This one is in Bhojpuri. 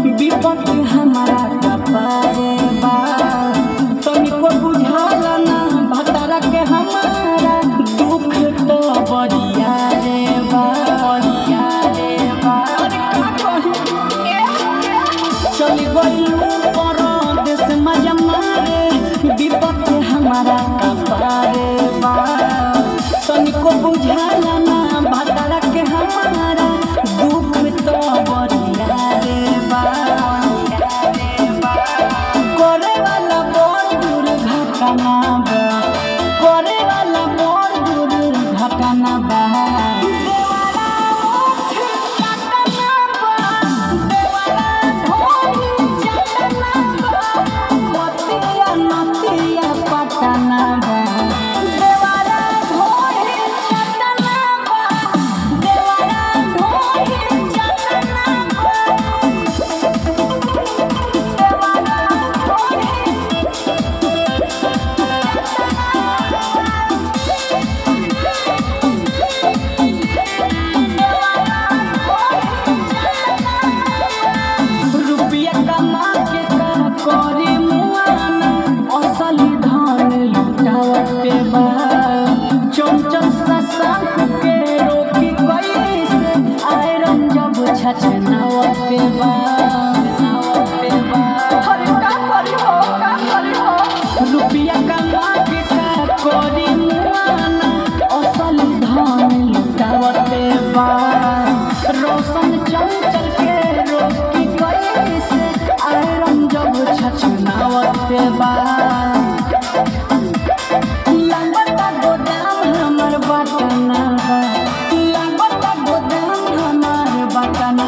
हमारा कपारे बा तनिको बुझाला ना भतारा के हमारा दुख तो बरिया रे बा चली गइलू परदेस मजा मारे विपत हमारा कपारे बा तनिको बुझाला ना भतारा के हमारा दुख तो बरिया रे बा करे वाला मोर दुर्घटना बा चंचल ससाक के रोकी कैसे आयरन जब छछनावत पे बा अरे का करी हो रुपया कमा के का करी मुआना असल धन लुटावत पे बा रोशन चंचल के रोकी कैसे आयरन जब छछनावत पे बा बटना